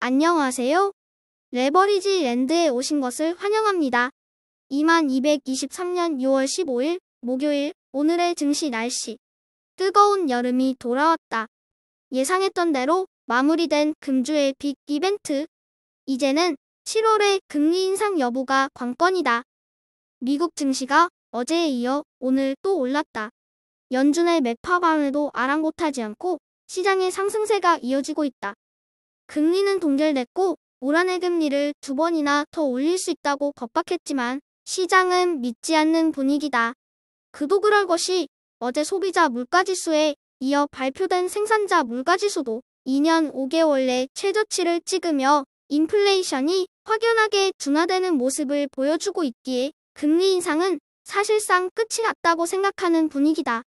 안녕하세요. 레버리지 랜드에 오신 것을 환영합니다. 2223년 6월 15일 목요일 오늘의 증시 날씨. 뜨거운 여름이 돌아왔다. 예상했던 대로 마무리된 금주의 빅 이벤트. 이제는 7월의 금리 인상 여부가 관건이다. 미국 증시가 어제에 이어 오늘 또 올랐다. 연준의 매파 발언에도 아랑곳하지 않고 시장의 상승세가 이어지고 있다. 금리는 동결됐고 올 한해 금리를 2번이나 더 올릴 수 있다고 겁박했지만 시장은 믿지 않는 분위기다. 그도 그럴 것이 어제 소비자 물가지수에 이어 발표된 생산자 물가지수도 2년 5개월 내 최저치를 찍으며 인플레이션이 확연하게 둔화되는 모습을 보여주고 있기에 금리 인상은 사실상 끝이 났다고 생각하는 분위기다.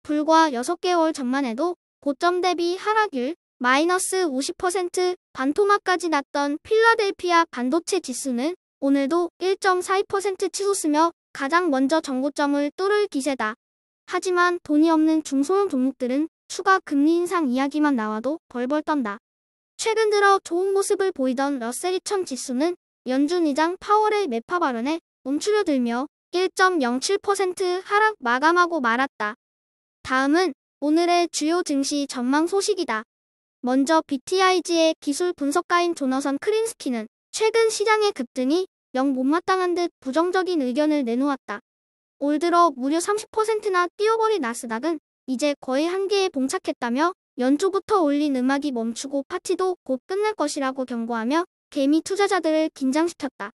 불과 6개월 전만 해도 고점 대비 하락률 마이너스 50% 반토막까지 났던 필라델피아 반도체 지수는 오늘도 1.42% 치솟으며 가장 먼저 전고점을 뚫을 기세다. 하지만 돈이 없는 중소형 종목들은 추가 금리 인상 이야기만 나와도 벌벌 떤다. 최근 들어 좋은 모습을 보이던 러셀 2000 지수는 연준 의장 파월의 매파 발언에 움츠려들며 1.07% 하락 마감하고 말았다. 다음은 오늘의 주요 증시 전망 소식이다. 먼저 BTIG의 기술 분석가인 조너선 크린스키는 최근 시장의 급등이 영 못마땅한 듯 부정적인 의견을 내놓았다. 올 들어 무려 30%나 뛰어버린 나스닥은 이제 거의 한계에 봉착했다며 연초부터 올린 음악이 멈추고 파티도 곧 끝날 것이라고 경고하며 개미 투자자들을 긴장시켰다.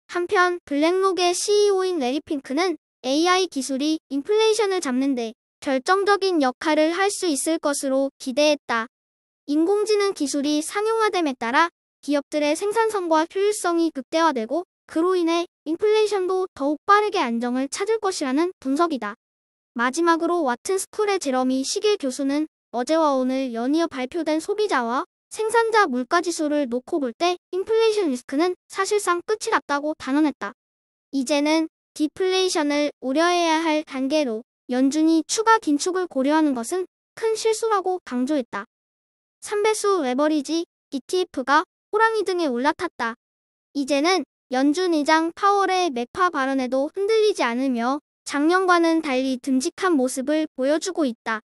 한편 블랙록의 CEO인 레리 핑크는 AI 기술이 인플레이션을 잡는 데 결정적인 역할을 할 수 있을 것으로 기대했다. 인공지능 기술이 상용화됨에 따라 기업들의 생산성과 효율성이 극대화되고 그로 인해 인플레이션도 더욱 빠르게 안정을 찾을 것이라는 분석이다. 마지막으로 와튼스쿨의 제러미 시길 교수는 어제와 오늘 연이어 발표된 소비자와 생산자 물가지수를 놓고 볼 때 인플레이션 리스크는 사실상 끝이 났다고 단언했다. 이제는 디플레이션을 우려해야 할 단계로 연준이 추가 긴축을 고려하는 것은 큰 실수라고 강조했다. 3배수 레버리지 ETF가 호랑이 등에 올라탔다. 이제는 연준 의장 파월의 매파 발언에도 흔들리지 않으며 작년과는 달리 듬직한 모습을 보여주고 있다.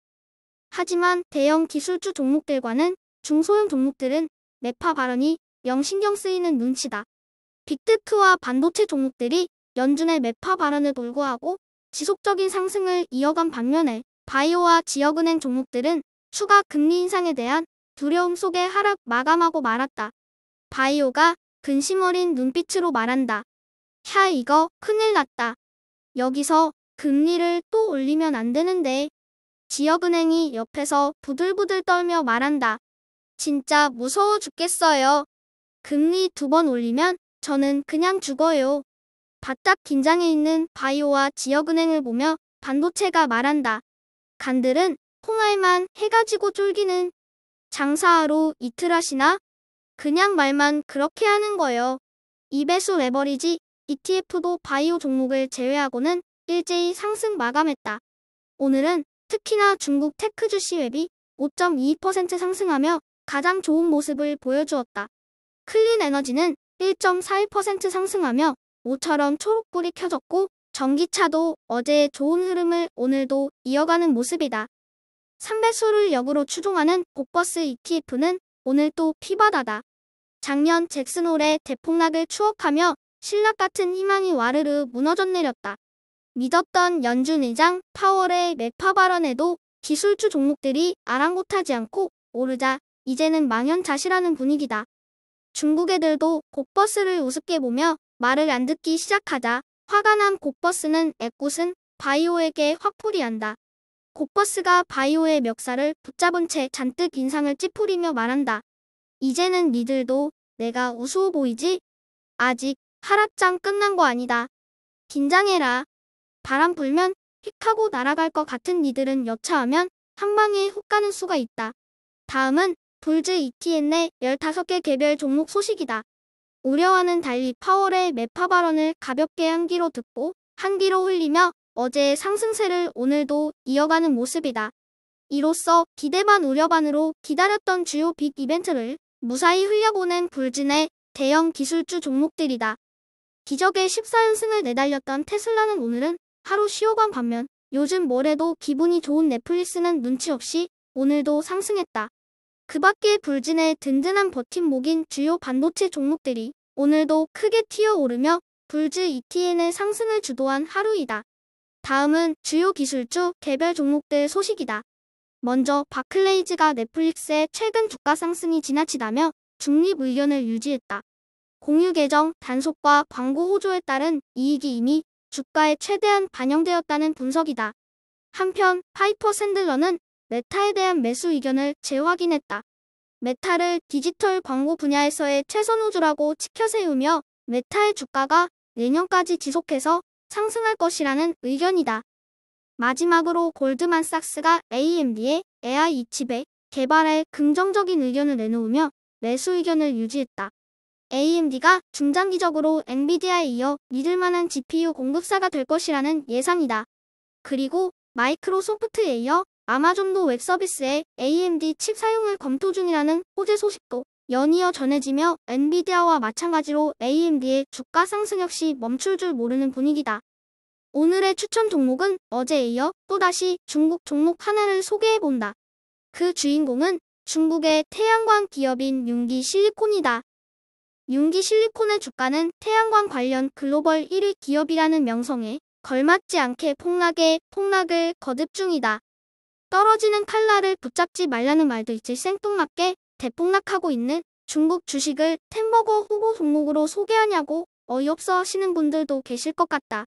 하지만 대형 기술주 종목들과는 중소형 종목들은 매파 발언이 영 신경 쓰이는 눈치다. 빅테크와 반도체 종목들이 연준의 매파 발언을 불구하고 지속적인 상승을 이어간 반면에 바이오와 지역은행 종목들은 추가 금리 인상에 대한 두려움 속에 하락 마감하고 말았다. 바이오가 근심 어린 눈빛으로 말한다. 야 이거 큰일 났다. 여기서 금리를 또 올리면 안 되는데. 지역은행이 옆에서 부들부들 떨며 말한다. 진짜 무서워 죽겠어요. 금리 2번 올리면 저는 그냥 죽어요. 바짝 긴장해 있는 바이오와 지역은행을 보며 반도체가 말한다. 간들은 홍알만 해가지고 쫄기는. 장사하러 이틀 하시나? 그냥 말만 그렇게 하는 거요. 2배수 레버리지 ETF도 바이오 종목을 제외하고는 일제히 상승 마감했다. 오늘은 특히나 중국 테크 주시 웹이 5.22% 상승하며 가장 좋은 모습을 보여주었다. 클린 에너지는 1.41% 상승하며 모처럼 초록불이 켜졌고 전기차도 어제의 좋은 흐름을 오늘도 이어가는 모습이다. 3배수를 역으로 추종하는 복버스 ETF는 오늘 또 피바다다. 작년 잭슨홀의 대폭락을 추억하며 신락 같은 희망이 와르르 무너져 내렸다. 믿었던 연준 의장 파월의 매파 발언에도 기술주 종목들이 아랑곳하지 않고 오르자 이제는 망연자실하는 분위기다. 중국 애들도 곡버스를 우습게 보며 말을 안 듣기 시작하자 화가 난 곡버스는 애꿎은 바이오에게 화풀이한다. 곡버스가 바이오의 멱살을 붙잡은 채 잔뜩 인상을 찌푸리며 말한다. 이제는 니들도 내가 우스워 보이지? 아직 하락장 끝난 거 아니다. 긴장해라. 바람 불면 휙 하고 날아갈 것 같은 니들은 여차하면 한 방에 훅 가는 수가 있다. 다음은 불즈 ETN의 15개 개별 종목 소식이다. 우려와는 달리 파월의 매파 발언을 가볍게 한 귀로 듣고 한 귀로 흘리며 어제의 상승세를 오늘도 이어가는 모습이다. 이로써 기대 반 우려 반으로 기다렸던 주요 빅 이벤트를 무사히 흘려보낸 불진의 대형 기술주 종목들이다. 기적의 14연승을 내달렸던 테슬라는 오늘은 하루 쉬어간 반면 요즘 뭐래도 기분이 좋은 넷플릭스는 눈치 없이 오늘도 상승했다. 그 밖에 불진의 든든한 버팀목인 주요 반도체 종목들이 오늘도 크게 튀어오르며 불즈 ETN의 상승을 주도한 하루이다. 다음은 주요 기술주 개별 종목들 소식이다. 먼저 바클레이즈가 넷플릭스의 최근 주가 상승이 지나치다며 중립 의견을 유지했다. 공유 계정 단속과 광고 호조에 따른 이익이 이미 주가에 최대한 반영되었다는 분석이다. 한편 파이퍼 샌들러는 메타에 대한 매수 의견을 재확인했다. 메타를 디지털 광고 분야에서의 최선 호주라고 치켜세우며 메타의 주가가 내년까지 지속해서 상승할 것이라는 의견이다. 마지막으로 골드만삭스가 AMD의 AI 칩의 개발에 긍정적인 의견을 내놓으며 매수 의견을 유지했다. AMD가 중장기적으로 엔비디아에 이어 믿을만한 GPU 공급사가 될 것이라는 예상이다. 그리고 마이크로소프트에 이어 아마존도 웹 서비스에 AMD 칩 사용을 검토 중이라는 호재 소식도 연이어 전해지며 엔비디아와 마찬가지로 AMD의 주가 상승 역시 멈출 줄 모르는 분위기다. 오늘의 추천 종목은 어제에 이어 또다시 중국 종목 하나를 소개해본다. 그 주인공은 중국의 태양광 기업인 융기실리콘이다. 융기실리콘의 주가는 태양광 관련 글로벌 1위 기업이라는 명성에 걸맞지 않게 폭락을 거듭 중이다. 떨어지는 칼날을 붙잡지 말라는 말도 있지 생뚱맞게 대폭락하고 있는 중국 주식을 템버거 후보 종목으로 소개하냐고 어이없어 하시는 분들도 계실 것 같다.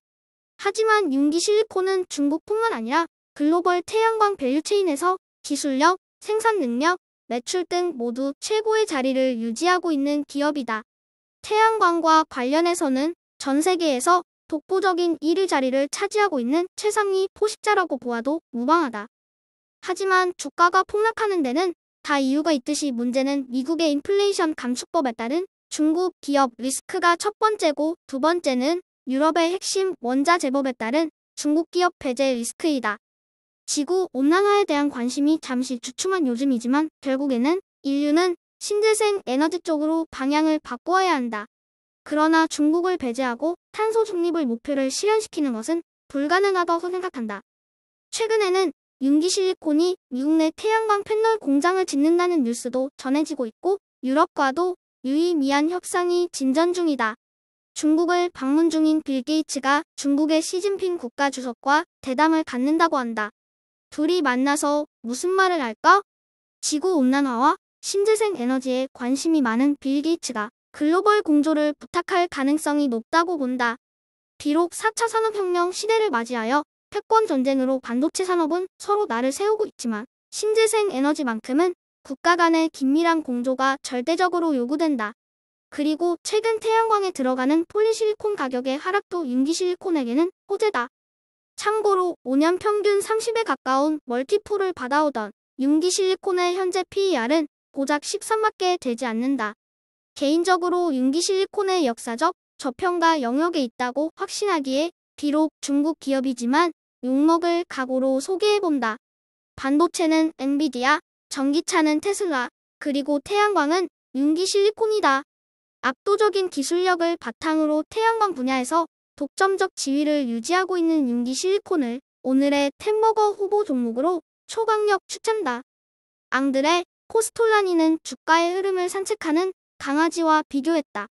하지만 융기실리콘은 중국뿐만 아니라 글로벌 태양광 밸류체인에서 기술력, 생산 능력, 매출 등 모두 최고의 자리를 유지하고 있는 기업이다. 태양광과 관련해서는 전 세계에서 독보적인 1위 자리를 차지하고 있는 최상위 포식자라고 보아도 무방하다. 하지만 주가가 폭락하는 데는 다 이유가 있듯이 문제는 미국의 인플레이션 감축법에 따른 중국 기업 리스크가 첫 번째고 두 번째는 유럽의 핵심 원자 제법에 따른 중국 기업 배제 리스크이다. 지구 온난화에 대한 관심이 잠시 주춤한 요즘이지만 결국에는 인류는 신재생 에너지 쪽으로 방향을 바꾸어야 한다. 그러나 중국을 배제하고 탄소 중립을 목표를 실현시키는 것은 불가능하다고 생각한다. 최근에는 융기실리콘이 미국 내 태양광 패널 공장을 짓는다는 뉴스도 전해지고 있고 유럽과도 유의미한 협상이 진전 중이다. 중국을 방문 중인 빌 게이츠가 중국의 시진핑 국가주석과 대담을 갖는다고 한다. 둘이 만나서 무슨 말을 할까? 지구온난화와 신재생 에너지에 관심이 많은 빌 게이츠가 글로벌 공조를 부탁할 가능성이 높다고 본다. 비록 4차 산업혁명 시대를 맞이하여 패권 전쟁으로 반도체 산업은 서로 날을 세우고 있지만 신재생 에너지만큼은 국가 간의 긴밀한 공조가 절대적으로 요구된다. 그리고 최근 태양광에 들어가는 폴리실리콘 가격의 하락도 융기실리콘에게는 호재다. 참고로 5년 평균 30에 가까운 멀티플을 받아오던 융기실리콘의 현재 PER은 고작 13밖에 되지 않는다. 개인적으로 융기실리콘의 역사적 저평가 영역에 있다고 확신하기에 비록 중국 기업이지만 욕먹을 각오로 소개해본다. 반도체는 엔비디아, 전기차는 테슬라, 그리고 태양광은 융기실리콘이다. 압도적인 기술력을 바탕으로 태양광 분야에서 독점적 지위를 유지하고 있는 융기실리콘을 오늘의 템버거 후보 종목으로 초강력 추천다. 앙드레 코스톨라니는 주가의 흐름을 산책하는 강아지와 비교했다.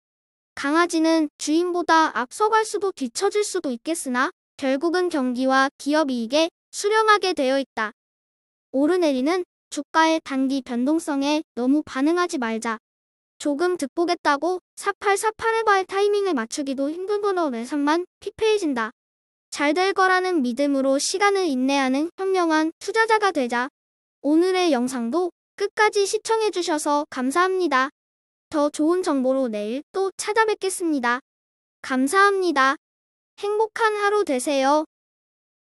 강아지는 주인보다 앞서갈 수도 뒤처질 수도 있겠으나 결국은 경기와 기업 이익에 수렴하게 되어 있다. 오르내리는 주가의 단기 변동성에 너무 반응하지 말자. 조금 득보겠다고 4848의 타이밍을 맞추기도 힘들므로 내산만 피폐해진다. 잘 될 거라는 믿음으로 시간을 인내하는 현명한 투자자가 되자. 오늘의 영상도 끝까지 시청해주셔서 감사합니다. 더 좋은 정보로 내일 또 찾아뵙겠습니다. 감사합니다. 행복한 하루 되세요.